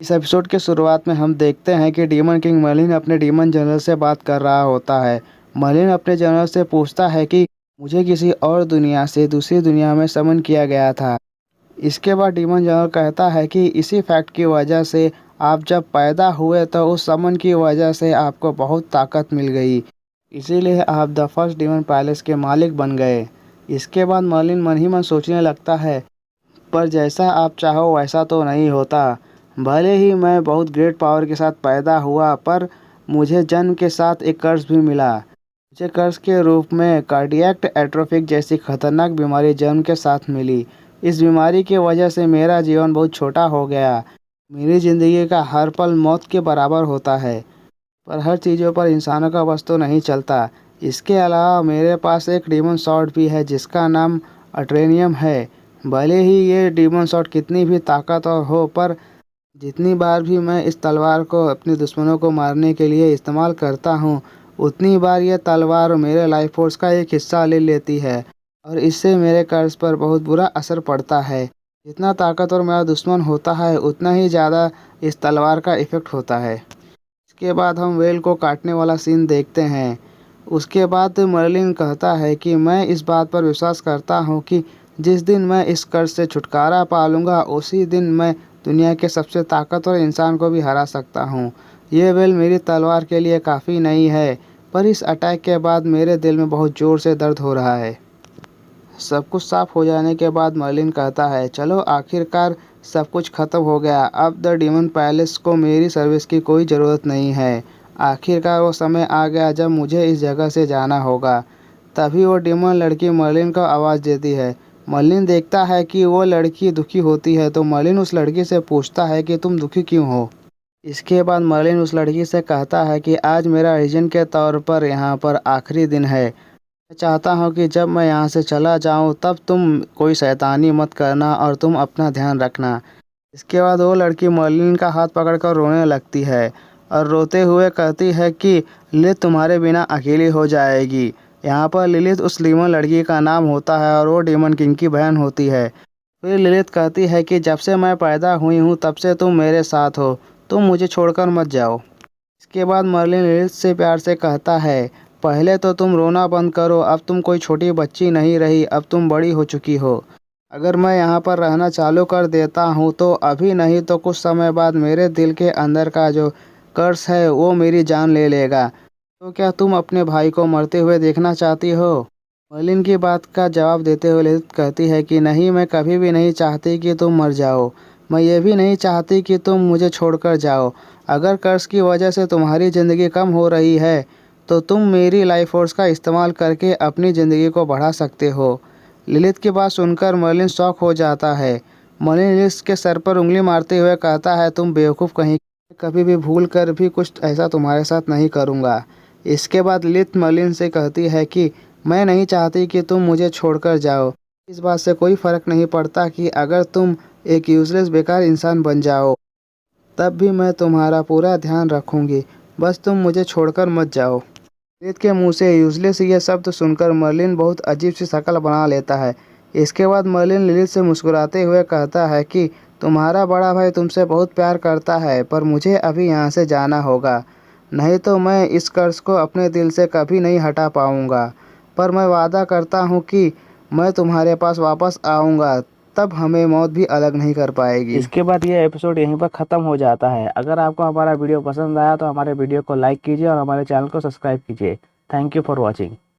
इस एपिसोड के शुरुआत में हम देखते हैं कि डीमन किंग मर्लिन अपने डीमन जनरल से बात कर रहा होता है। मर्लिन अपने जनरल से पूछता है कि मुझे किसी और दुनिया से दूसरी दुनिया में समन किया गया था। इसके बाद डीमन जनरल कहता है कि इसी फैक्ट की वजह से आप जब पैदा हुए तो उस समन की वजह से आपको बहुत ताकत मिल गई, इसीलिए आप द फर्स्ट डीमन पैलेस के मालिक बन गए। इसके बाद मर्लिन मन ही मन सोचने लगता है, पर जैसा आप चाहो वैसा तो नहीं होता। भले ही मैं बहुत ग्रेट पावर के साथ पैदा हुआ, पर मुझे जन्म के साथ एक कर्ज भी मिला। मुझे कर्ज के रूप में कार्डियक एट्रोफिक जैसी खतरनाक बीमारी जन्म के साथ मिली। इस बीमारी की वजह से मेरा जीवन बहुत छोटा हो गया। मेरी ज़िंदगी का हर पल मौत के बराबर होता है, पर हर चीज़ों पर इंसानों का बस तो नहीं चलता। इसके अलावा मेरे पास एक डीमन सॉर्ड भी है जिसका नाम अट्रेनियम है। भले ही ये डीमन सॉर्ड कितनी भी ताकतवर हो, पर जितनी बार भी मैं इस तलवार को अपने दुश्मनों को मारने के लिए इस्तेमाल करता हूँ, उतनी बार यह तलवार मेरे लाइफ फोर्स का एक हिस्सा ले लेती है और इससे मेरे कर्ज पर बहुत बुरा असर पड़ता है। जितना ताकतवर मेरा दुश्मन होता है, उतना ही ज़्यादा इस तलवार का इफ़ेक्ट होता है। इसके बाद हम वेल को काटने वाला सीन देखते हैं। उसके बाद मर्लिन कहता है कि मैं इस बात पर विश्वास करता हूँ कि जिस दिन मैं इस कर्ज से छुटकारा पा लूँगा, उसी दिन मैं दुनिया के सबसे ताकतवर इंसान को भी हरा सकता हूँ। ये वेल मेरी तलवार के लिए काफ़ी नहीं है, पर इस अटैक के बाद मेरे दिल में बहुत ज़ोर से दर्द हो रहा है। सब कुछ साफ हो जाने के बाद मर्लिन कहता है, चलो आखिरकार सब कुछ ख़त्म हो गया। अब द डीमन पैलेस को मेरी सर्विस की कोई ज़रूरत नहीं है। आखिरकार वो समय आ गया जब मुझे इस जगह से जाना होगा। तभी वो डीमन लड़की मर्लिन को आवाज़ देती है। मर्लिन देखता है कि वो लड़की दुखी होती है, तो मर्लिन उस लड़की से पूछता है कि तुम दुखी क्यों हो। इसके बाद मर्लिन उस लड़की से कहता है कि आज मेरा एजेंट के तौर पर यहाँ पर आखिरी दिन है। मैं चाहता हूँ कि जब मैं यहाँ से चला जाऊँ तब तुम कोई शैतानी मत करना और तुम अपना ध्यान रखना। इसके बाद वो लड़की मर्लिन का हाथ पकड़कर रोने लगती है और रोते हुए कहती है कि लिलिथ तुम्हारे बिना अकेली हो जाएगी। यहाँ पर लिलिथ उस डीमन लड़की का नाम होता है और वो डीमन किंग की बहन होती है। फिर लिलिथ कहती है कि जब से मैं पैदा हुई हूँ तब से तुम मेरे साथ हो, तुम मुझे छोड़कर मत जाओ। इसके बाद मर्लिन लिलिथ से प्यार से कहता है, पहले तो तुम रोना बंद करो, अब तुम कोई छोटी बच्ची नहीं रही, अब तुम बड़ी हो चुकी हो। अगर मैं यहाँ पर रहना चालू कर देता हूँ तो अभी नहीं तो कुछ समय बाद मेरे दिल के अंदर का जो कर्स है वो मेरी जान ले लेगा। तो क्या तुम अपने भाई को मरते हुए देखना चाहती हो? मर्लिन की बात का जवाब देते हुए लिलिथ कहती है कि नहीं, मैं कभी भी नहीं चाहती कि तुम मर जाओ। मैं ये भी नहीं चाहती कि तुम मुझे छोड़कर जाओ। अगर कर्स की वजह से तुम्हारी ज़िंदगी कम हो रही है तो तुम मेरी लाइफ फोर्स का इस्तेमाल करके अपनी ज़िंदगी को बढ़ा सकते हो। लिलिथ की बात सुनकर मर्लिन शॉक हो जाता है। मर्लिन लिलिथ के सर पर उंगली मारते हुए कहता है, तुम बेवकूफ़ कहीं, कभी भी भूल कर भी कुछ ऐसा तुम्हारे साथ नहीं करूँगा। इसके बाद लिलिथ मर्लिन से कहती है कि मैं नहीं चाहती कि तुम मुझे छोड़कर जाओ। इस बात से कोई फ़र्क नहीं पड़ता कि अगर तुम एक यूजलेस बेकार इंसान बन जाओ, तब भी मैं तुम्हारा पूरा ध्यान रखूँगी। बस तुम मुझे छोड़कर मत जाओ। लिलिथ के मुंह से यूजलेस यह शब्द सुनकर मर्लिन बहुत अजीब सी शक्ल बना लेता है। इसके बाद मर्लिन लिलिथ से मुस्कुराते हुए कहता है कि तुम्हारा बड़ा भाई तुमसे बहुत प्यार करता है, पर मुझे अभी यहाँ से जाना होगा, नहीं तो मैं इस कर्ज को अपने दिल से कभी नहीं हटा पाऊँगा। पर मैं वादा करता हूँ कि मैं तुम्हारे पास वापस आऊँगा, तब हमें मौत भी अलग नहीं कर पाएगी। इसके बाद ये एपिसोड यहीं पर ख़त्म हो जाता है। अगर आपको हमारा वीडियो पसंद आया तो हमारे वीडियो को लाइक कीजिए और हमारे चैनल को सब्सक्राइब कीजिए। Thank you for watching.